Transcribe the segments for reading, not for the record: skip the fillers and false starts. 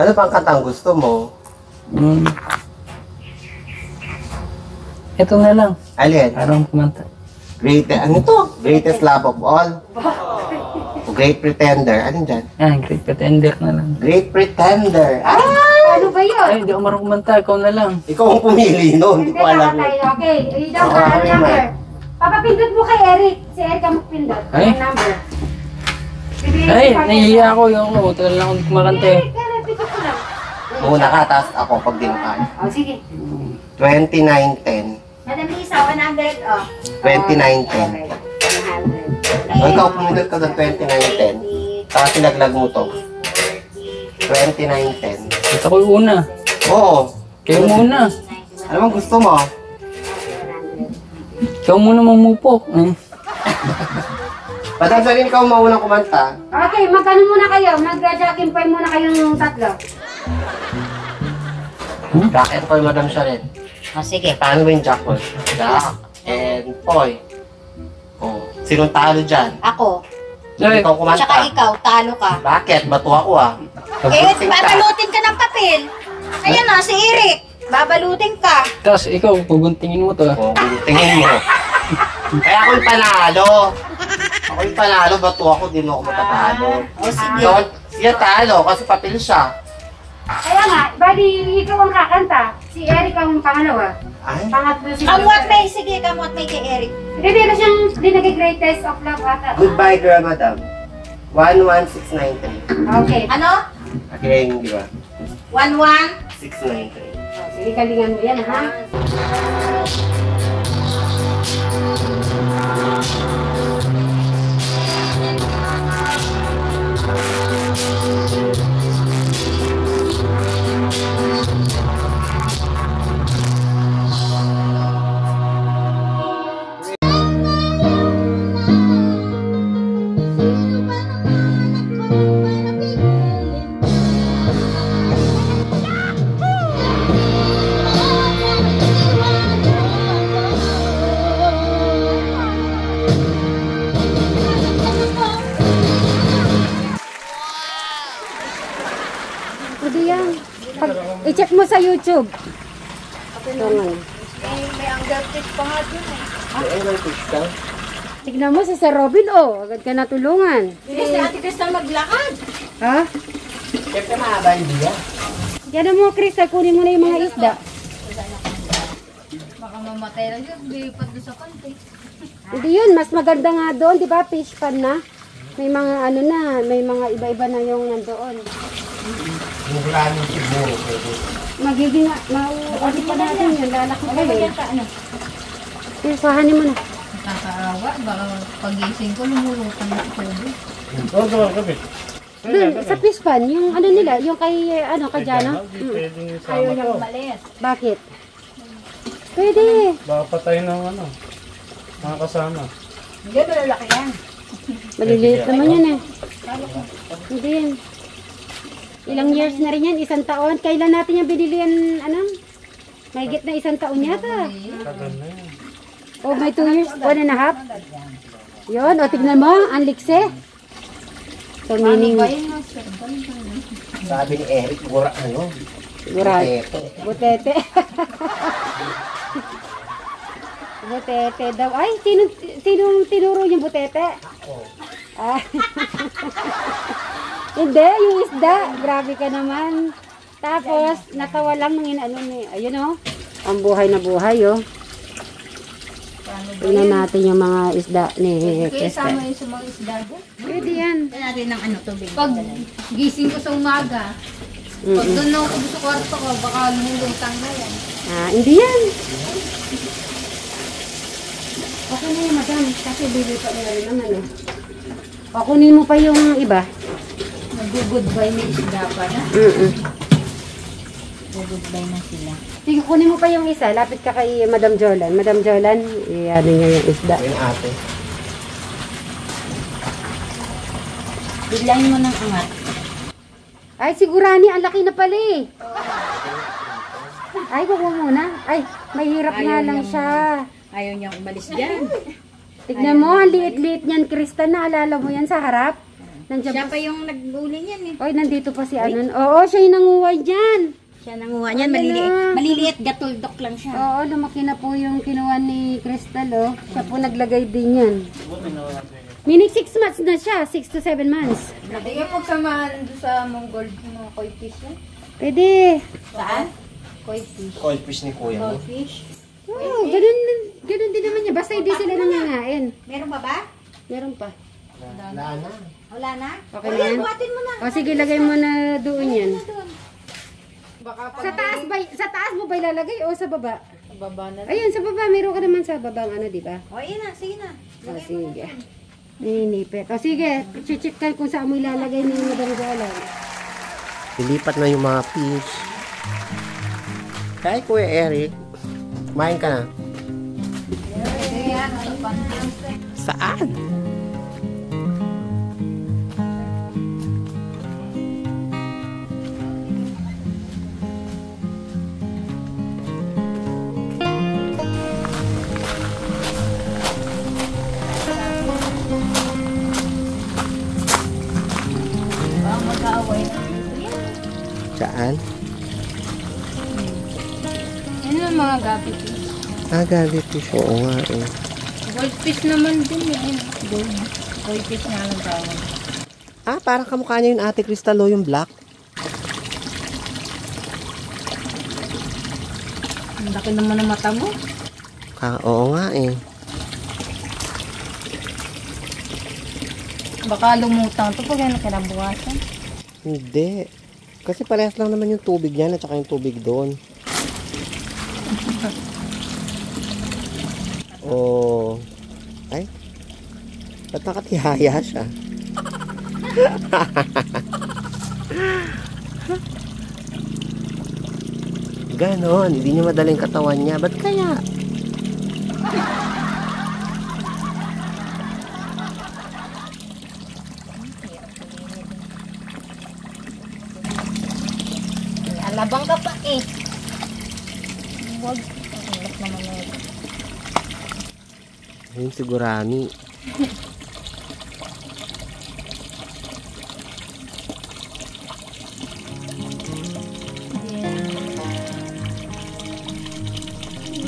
Ano pang kantang gusto mo? Ito na lang. Alin? Parang kumanta. Ano to? Greatest Love of All? O Great Pretender? Alin dyan? Great Pretender na lang. Great Pretender. Ah! Ano ba yun? Ay, hindi ako marunong kumanta. Ikaw na lang. Ikaw ang pumili nun. Hindi ko alam. Okay, ikaw ka ang number. Papapindot mo kay Eric. Si Eric ang magpindot. Ay? Ang number. Ay, nahihiya ako. Yung ako. Talaga lang ako kumakanta eh. Eric, pindot ko lang. Muna ka, tapos ako pag dinukan. Oh, sige. 2910. Madam Lisa, 100, oh. 2910. Okay. 100. O ikaw pumindot ka ng 2910. Tapos sinaglag mo to. 2910. Ito ko yung una. Oo. Kayo muna. Ano bang gusto mo? Ikaw muna mamupok. Padagsalin ikaw maunang kumanta. Okay, magkano muna kayo? Mag-jackin point muna kayong tatlo. Jack and Poy, Madam Sharon. Oh, sige. Paano ba yung Jack Poy? Jack and Poy. Oh, sinong talo dyan? Ako. Hindi ikaw kumanta. Tsaka ikaw, talo ka. Bakit? Bato ako ah. Babalutin ka ng papel. Ayan na, si Eric. Babalutin ka. Tapos ikaw, puguntingin mo to. Oh, tingin mo. Kaya ako yung panalo. Ako yung panalo, bato ako, di mo ako matatalo. O, sige. So, siya talo kasi papel siya. Kaya nga, bali, ikaw ang kakanta. Si Eric ang pangalawa. Ay? Pangatlo si Kamot may, sige, kamot may kay Eric. Hindi, meron siyang dinagay greatest of love ata. Goodbye, girl, madam. 11693. Okay. Ano? Okay, di ba? 11? 693. Oh, sige, kalingan mo yan, ha? Pwede yan. I-check mo sa YouTube. Ito nga. May undertake pa nga dun eh. Tignan mo si Sir Robin, oh. Agad ka natulungan. Bilis na Ate Crystal maglakad. Ha? Siyempre mahaba yung diya. Yan mo, Crystal. Kunin mo na yung mga isda. Baka mamatay lang yun. Lipat doon sa kante. Hindi yun. Mas maganda nga doon. Di ba? Fish pan na. May mga ano na. May mga iba-iba na yung nandoon. Yung gulanin siguro. Magiging, mauuli pa natin yun. Lalaki pa yun. Ano? Sahanin mo na. Nakakaawa. Baka pagising ko lumulutan na ito. Doon, sa fish pan, yung ano nila, yung kay, ano, kay Jana. Ayaw niya umalis. Bakit? Pwede. Baka patay ng ano, mga kasama. Hindi, malalaki yan. Maliliit naman yan eh. Hindi yan. Ilang years na rin yan, 1 taon. Kailan natin yung binili yan, ano? Mahigit na 1 taon yata. Tagal na yan. O may 2 years, 1.5. Yun, o tignan mo, ang likse. So meaning, Sabi ni Eric, gura ano? sigurado. Ito. Butete. Butete daw. Ay, sinong tinuro yung butete? Ah. Hindi, yung isda. Grabe ka naman. Tapos, natawa lang ng inaano ni, ayun o. Ang buhay na buhay o. Tingnan natin yung mga isda ni Kaya Crystal. sama yung sa mga isda doon. Pwede yan. Kaya natin ng ano, tubig. Pag gising ko sa umaga, pag doon ako sa kwarto ko, baka lumulutang na yan. Ah, hindi yan. Okay na yan, madam. Kasi bibili pa nila rin naman eh. O, kunin mo pa yung iba. Nag-goodbye na isda pa na. Nag-goodbye na sila. Sige, kunin mo pa yung isa. Lapit ka kay Madam Jolan. Madam Jolan, i-ano niya yung isda. Yung ate. Biglayin mo ng angat. Ay, sigurani, ang laki na pala eh. Ay, wag mo muna. Ay, mahirap nga lang siya. Ayaw niyang umalis dyan. Tignan mo, ang liit-liit niyan, Krista. Naalala mo yan sa harap? Nandiyan Siya pa. pa yung nag-uli niyan eh. Oy, nandito pa si Anon. Oo, siya yung nanguhay dyan. Siya nanguha niyan, Ano maliliit. na? Maliliit, gatuldok lang siya. Oo, lumaki na po yung kinuha ni Crystal, oh. Siya po naglagay din yan. Meaning 6 months na siya, 6 to 7 months. Hindi ka pagsamahan doon sa Mongol, yung mga koi fish yan. Pwede. Saan? Koi fish. Cold fish ni kuya mo. Koi fish. Oo, ganun din naman niya. Basta hindi sila nangangain. Meron ba ba? Meron pa. Wala na. Wala na? Okay na yan? Buhatin mo na. O sige, lagay mo na doon yan. Baka Sa taas mo ba ilalagay o sa baba? baba na. Ayun, sa baba. Meron ka naman sa babang ano, di ba? O, yun na. Sige na. O sige. Ninipit. O sige, check ka kung saan mo ilalagay ni Madam Jolan. Ilipat na yung mga fish. Kaya Kuya Eric, kumain ka na. Saan? Baka mag-aaway na. Saan? Yan ang mga gabi fish. Galit fish. Oo nga eh. Goldfish naman din yan. Goldfish nga lang tawag. Parang kamukha niya yung Ate Crystal yung black. Ang laki naman ng mata mo. Oo nga eh. Baka lumutang to pag yan kinabukasan. Hindi. Kasi parehas lang naman yung tubig niyan at saka yung tubig doon. Oh. Ay. Ba't nakatihaya siya? Ganon. Hindi niya madaling katawan niya. Ba't kaya? Alabang ka pa eh. Huwag. Ang ulat naman na ito. Ayun si Gurami.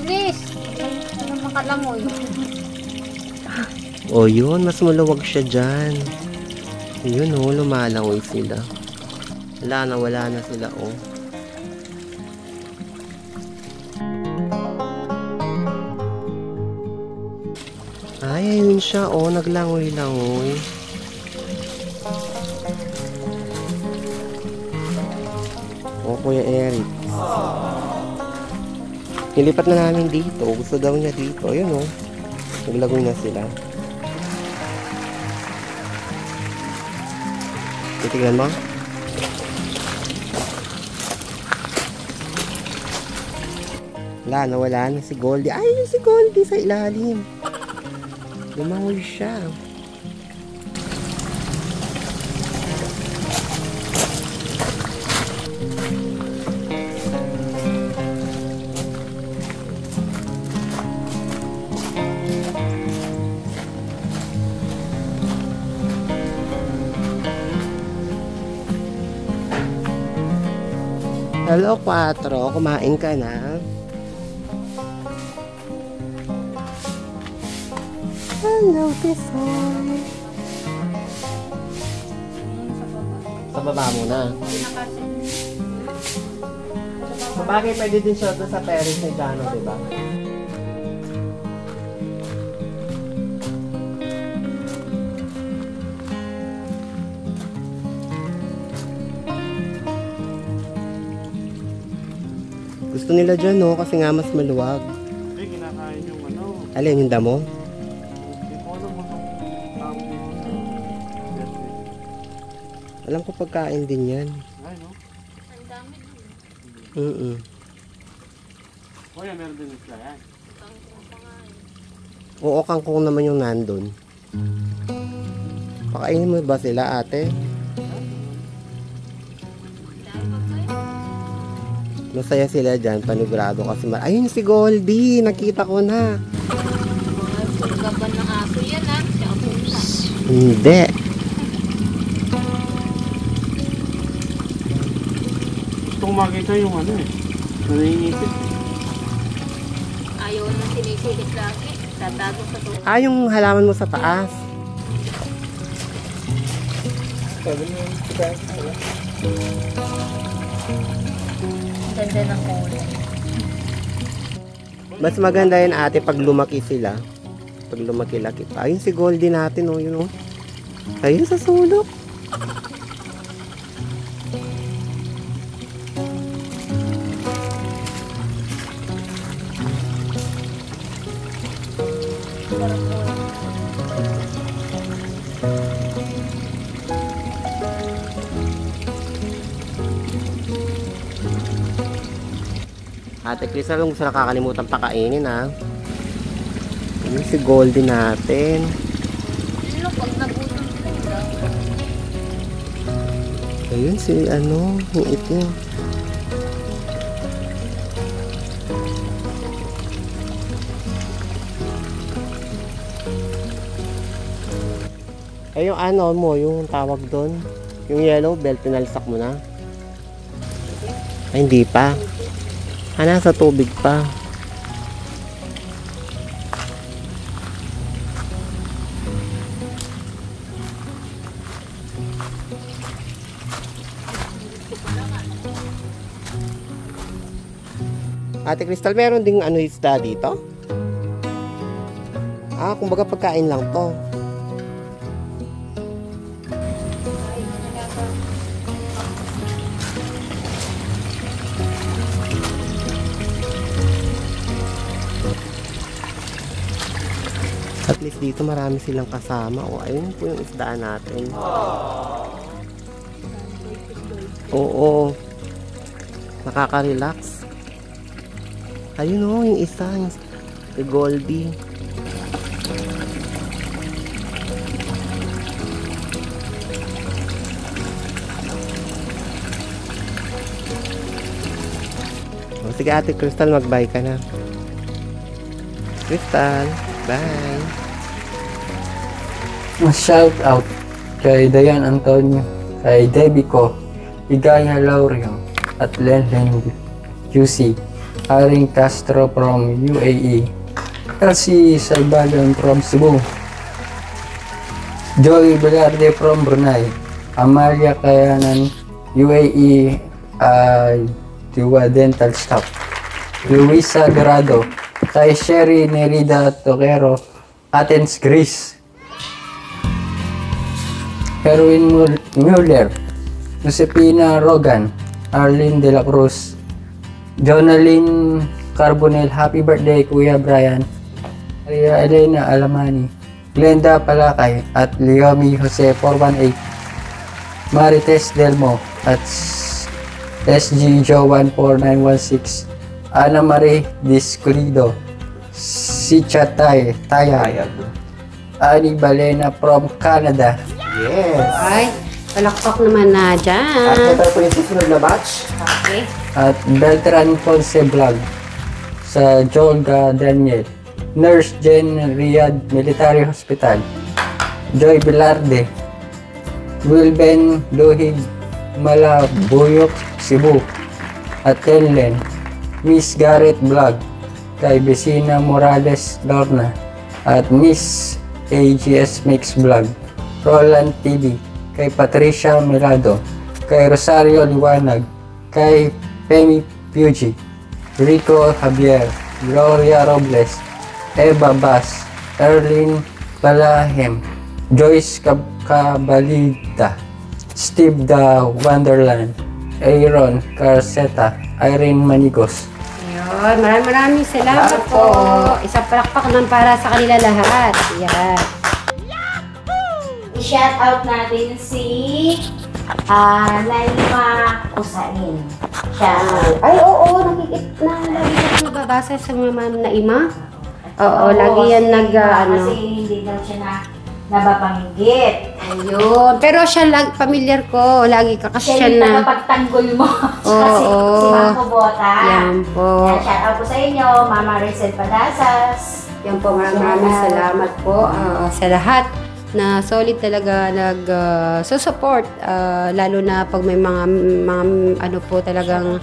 Bilis! Ano makalangoy? O yun, mas maluwag siya dyan. Yun o, lumalangoy sila. Wala na sila o. Ay, ayun siya o, naglangoy-langoy. O, Kuya Eric. Nilipat na namin dito. Gusto daw niya dito. Ayun o. Naglagoy na sila. Titignan mo. Wala na si Goldie. Ay, si Goldie sa ilalim. Lumangoy siya. Hello, 4. Kumain ka na? Hello, Tisoy. Sa baba mo na. Sabagay, pwede din siya doon sa terrace ni Jano, diba? Gusto nila dyan, no? Kasi nga mas maluwag. Hindi, kinakain yung ano. Alin, yung damo? Hindi ko alam mo itong tawag dito. Alam ko pagkain din yan. Ay, no? O yan, meron din isla yan. Oo, kangkong naman yung nandun. Pakainin mo ba sila, ate? Masaya sila dyan, panigurado kasi ayun si Goldie, nakita ko na. Sulgaban ng aso yan ha. Siya pusa. Hindi. gusto ko makita yung ano eh. Nangingitit. Ayaw na sinisilip lagi. Tatago sa to. Yung halaman mo sa taas. Sabi niyo yung pagkain pala. Ang ganda ng kulay. Mas maganda yun ate pag lumaki sila. Pag lumaki-laki pa. Ayun si Goldie natin oh, yun oh. Ayun sa sulok. Ate Crystal, kung gusto nakakalimutan pakainin ha. Ayun si Goldie natin. Ano, pag nagutom sila. Ayun si ano, yung itim. Ay yung ano mo, yung tawag doon. Yung yellow bell, pinalsak mo na. Ay hindi pa. Nasa tubig pa. Ate Crystal, meron ding ano isda dito? Kumbaga pagkain lang to. At least dito marami silang kasama. Ayun po yung isdaan natin. Oo. Nakaka-relax. Ayun o, yung isa. Yung Goldie. Sige Ate Crystal, mag-bye ka na. Crystal, bye. Shout out kay Dayan Antonio, kay Debbie Ko, Igaya Laurio, at Lenlen QC, Haring Castro from UAE, Elsie Salbagan from Cebu, Joey Velarde from Brunei, Amalia Kayanan, UAE, Diwa Dental Staff, Luisa Dorado, kay Sherry Nerida Toquero, Athens, Greece, Erwin Mueller, Josepina Rogan, Arlene De La Cruz, Jonalyn Carbonell, happy birthday Kuya Brian, Maria Elena Alamani, Glenda Palakay, at Leomi Jose 418, Marites Delmo, at SG Joe 14916, Ana Marie Discurido, Sicha Tayag, Ani Balena from Canada. Yes. Ay, palakpak naman na At dyan. ito po yung susunod na batch. Okay. At Beltran Ponce Vlog sa Jolga Daniel, Nurse Jen Riyadh Military Hospital, Joy Velarde, Wilben Luhig Malabuyok, Cebu, at Tenlen, Miss Garrett Vlog, kay Besina Morales Lorna, at Miss AGS Mix Vlog, Roland TV, kay Patricia Milado, kay Rosario Liwanag, kay Femi Pugi, Rico Javier, Gloria Robles, Eva Bas, Erlyn Balahem, Joyce Cabalita, Steve the Wonderland, Aaron Carceta, Irene Manigos. Ayun, maraming salamat po. Isang palakpak naman para sa kanila lahat. Yan. I-shout out natin si Naima Usain. Ay, oo, lagi ko nababasa sa mga ma'am na ima. Oo, lagi yan Kasi hindi daw siya nababanggit. Ayun. Pero siya, familiar ko. Lagi ka kasi Siya siya yung na. tagapagtanggol mo. Oo. Si Ma'am Kubota. Yan po. Shout out po sa inyo, Mama Rizal Padasas. Yan po, maraming salamat po sa lahat. na solid talaga support lalo na pag may mga ano po talagang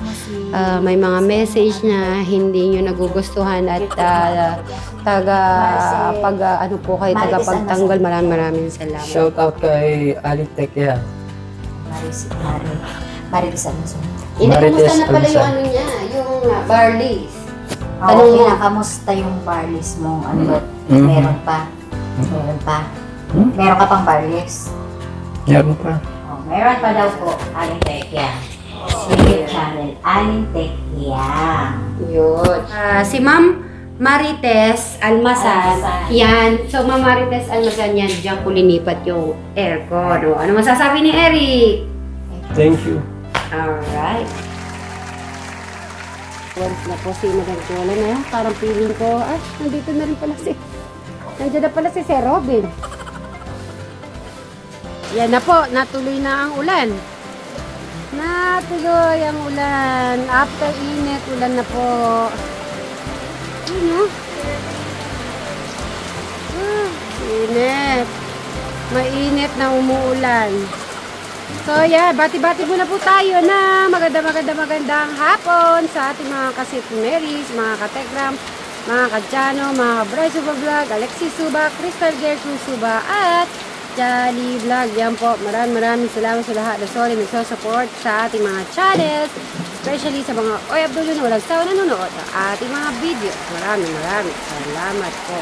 may mga message na hindi nyo nagugustuhan at ano po kayo tagapagtanggol. Maraming salamat. Shout out kay Alitek yan. Marites ano sa Kamusta na pala Alisa. yung ano niya, yung barleys? Oo, kinakamusta yung barleys mo? Ano, meron pa? Meron pa? Meron ka pang barleys? Meron pa. Oh, meron pa daw po, Aling Tekya. YouTube channel, Aling Tekya. Yun. Si Ma'am Marites Almasan. Almasan. Yan. So, Ma'am Marites Almasan yan. Diyan ko linipat yung aircon. O, ano masasabi ni Eric? Thank you. Alright. Once na po si Madam Jola na yan. Parang feeling ko, nandito na rin pala nandiyan na pala si Sir Robin. Yan na po, natuloy na ang ulan. Natuloy ang ulan. After init, ulan na po. Ano? Init. Mainit na umuulan. So yeah, bati-bati muna po tayo na magandang hapon sa ating mga ka-Marys, mga ka-Tegram, mga ka-Jano, mga ka-Bryce Suba Vlog, Alexis Suba, Crystal Gertrude Suba, at Jolly Vlog. Yan po, maraming salamat sa lahat na solid nagsusupport sa ating mga channels, especially sa mga OFW na walang sawa nanonood ng ating mga videos. Maraming salamat po.